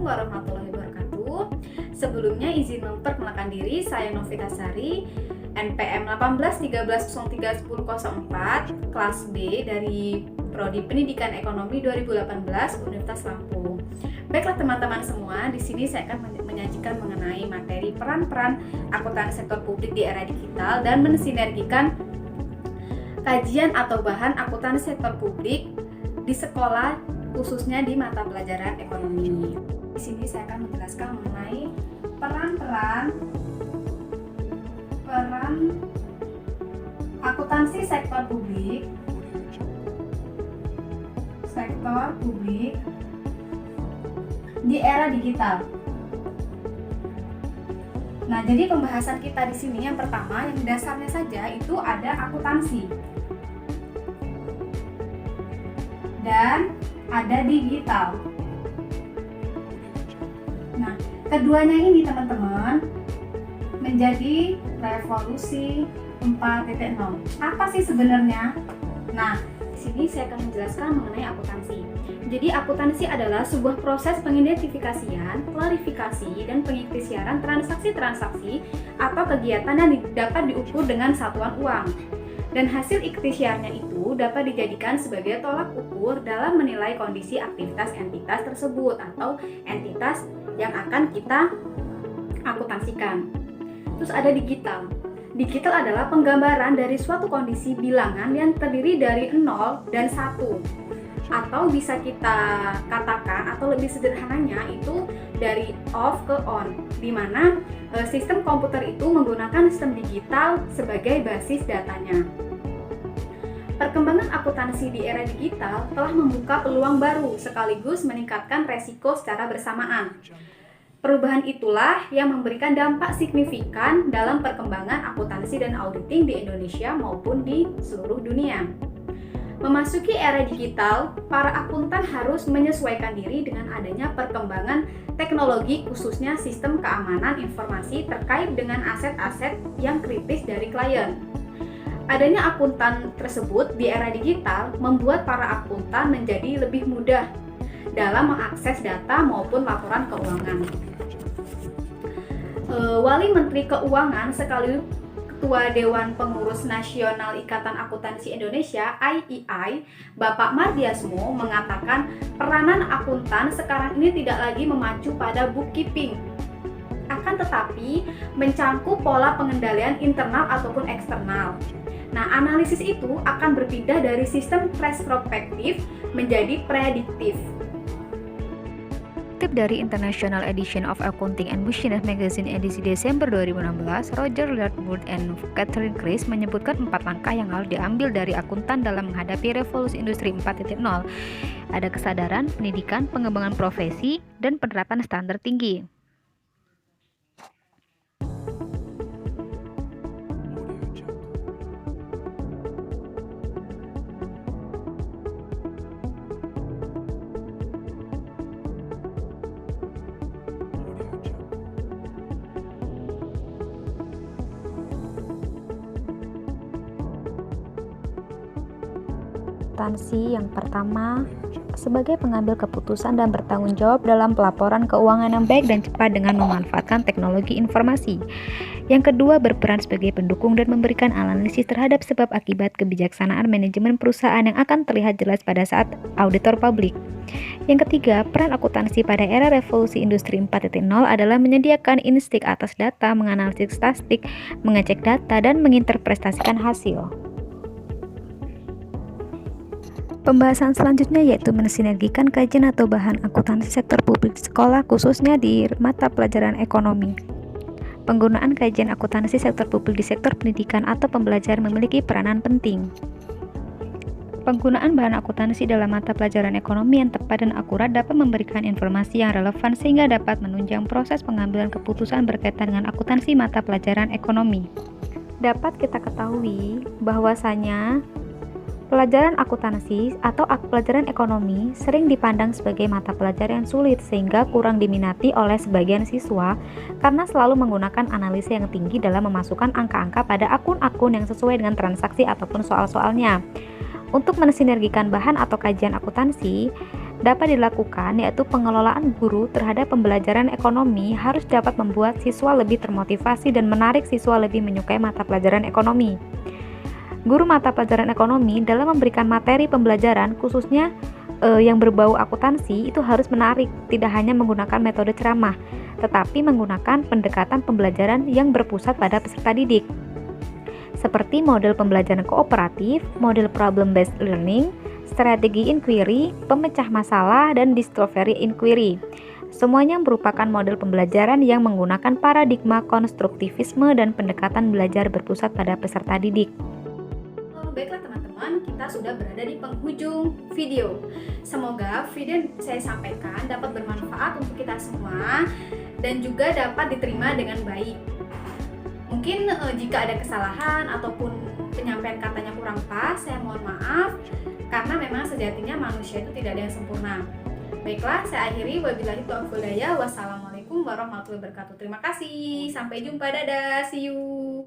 warahmatullahi wabarakatuh. Sebelumnya izin memperkenalkan diri, saya Novita Sari, NPM 1813031004, kelas B dari Prodi Pendidikan Ekonomi 2018 Universitas Lampung. Baiklah teman-teman semua, di sini saya akan menyajikan mengenai materi peran-peran akuntan sektor publik di era digital dan mensinergikan kajian atau bahan akuntan sektor publik di sekolah, khususnya di mata pelajaran ekonomi. Di sini saya akan menjelaskan mengenai peran akuntansi sektor publik di era digital. Nah, jadi pembahasan kita di sini yang pertama, yang dasarnya saja itu ada akuntansi dan ada digital. Nah, keduanya ini teman-teman menjadi revolusi 4.0. Apa sih sebenarnya? Nah, di sini saya akan menjelaskan mengenai akuntansi. Jadi akuntansi adalah sebuah proses pengidentifikasian, klarifikasi, dan pengikhtisaran transaksi-transaksi atau kegiatan yang dapat diukur dengan satuan uang. Dan hasil ikhtiarnya itu dapat dijadikan sebagai tolak ukur dalam menilai kondisi aktivitas entitas tersebut atau entitas yang akan kita akuntansikan. Terus ada digital. Digital adalah penggambaran dari suatu kondisi bilangan yang terdiri dari 0 dan 1. Atau bisa kita katakan atau lebih sederhananya itu dari off ke on, di mana sistem komputer itu menggunakan sistem digital sebagai basis datanya. Perkembangan akuntansi di era digital telah membuka peluang baru sekaligus meningkatkan resiko secara bersamaan. Perubahan itulah yang memberikan dampak signifikan dalam perkembangan akuntansi dan auditing di Indonesia maupun di seluruh dunia. Memasuki era digital, para akuntan harus menyesuaikan diri dengan adanya perkembangan teknologi, khususnya sistem keamanan informasi terkait dengan aset-aset yang kritis dari klien. Adanya akuntan tersebut di era digital membuat para akuntan menjadi lebih mudah dalam mengakses data maupun laporan keuangan. Wali Menteri Keuangan sekaligus Ketua Dewan Pengurus Nasional Ikatan Akuntansi Indonesia (IEI), Bapak Mardiasmo mengatakan peranan akuntan sekarang ini tidak lagi memacu pada bookkeeping, akan tetapi mencangkup pola pengendalian internal ataupun eksternal. Nah, analisis itu akan berpindah dari sistem retrospektif menjadi prediktif. Tip dari International Edition of Accounting and Business Magazine edisi Desember 2016, Roger Ledwood and Catherine Chris menyebutkan 4 langkah yang harus diambil dari akuntan dalam menghadapi revolusi industri 4.0. Ada kesadaran, pendidikan, pengembangan profesi, dan penerapan standar tinggi. Akuntansi yang pertama, sebagai pengambil keputusan dan bertanggung jawab dalam pelaporan keuangan yang baik dan cepat dengan memanfaatkan teknologi informasi. Yang kedua, berperan sebagai pendukung dan memberikan analisis terhadap sebab akibat kebijaksanaan manajemen perusahaan yang akan terlihat jelas pada saat auditor publik. Yang ketiga, peran akuntansi pada era revolusi industri 4.0 adalah menyediakan insting atas data, menganalisis statistik, mengecek data, dan menginterpretasikan hasil. Pembahasan selanjutnya yaitu mensinergikan kajian atau bahan akuntansi sektor publik di sekolah, khususnya di mata pelajaran ekonomi. Penggunaan kajian akuntansi sektor publik di sektor pendidikan atau pembelajaran memiliki peranan penting. Penggunaan bahan akuntansi dalam mata pelajaran ekonomi yang tepat dan akurat dapat memberikan informasi yang relevan sehingga dapat menunjang proses pengambilan keputusan berkaitan dengan akuntansi mata pelajaran ekonomi. Dapat kita ketahui bahwasanya pelajaran akuntansi atau pelajaran ekonomi sering dipandang sebagai mata pelajaran yang sulit sehingga kurang diminati oleh sebagian siswa karena selalu menggunakan analisa yang tinggi dalam memasukkan angka-angka pada akun-akun yang sesuai dengan transaksi ataupun soal-soalnya. Untuk mensinergikan bahan atau kajian akuntansi, dapat dilakukan, yaitu pengelolaan guru terhadap pembelajaran ekonomi harus dapat membuat siswa lebih termotivasi dan menarik siswa lebih menyukai mata pelajaran ekonomi. Guru mata pelajaran ekonomi dalam memberikan materi pembelajaran, khususnya yang berbau akuntansi, itu harus menarik, tidak hanya menggunakan metode ceramah, tetapi menggunakan pendekatan pembelajaran yang berpusat pada peserta didik, seperti model pembelajaran kooperatif, model problem-based learning, strategi inquiry, pemecah masalah, dan discovery inquiry. Semuanya merupakan model pembelajaran yang menggunakan paradigma konstruktivisme dan pendekatan belajar berpusat pada peserta didik. Baiklah teman-teman, kita sudah berada di penghujung video. Semoga video yang saya sampaikan dapat bermanfaat untuk kita semua dan juga dapat diterima dengan baik. Mungkin jika ada kesalahan ataupun penyampaian katanya kurang pas, saya mohon maaf karena memang sejatinya manusia itu tidak ada yang sempurna. Baiklah, saya akhiri. Wabillahi taufiq wal hidayah. Wassalamualaikum warahmatullahi wabarakatuh. Terima kasih. Sampai jumpa. Dadah. See you.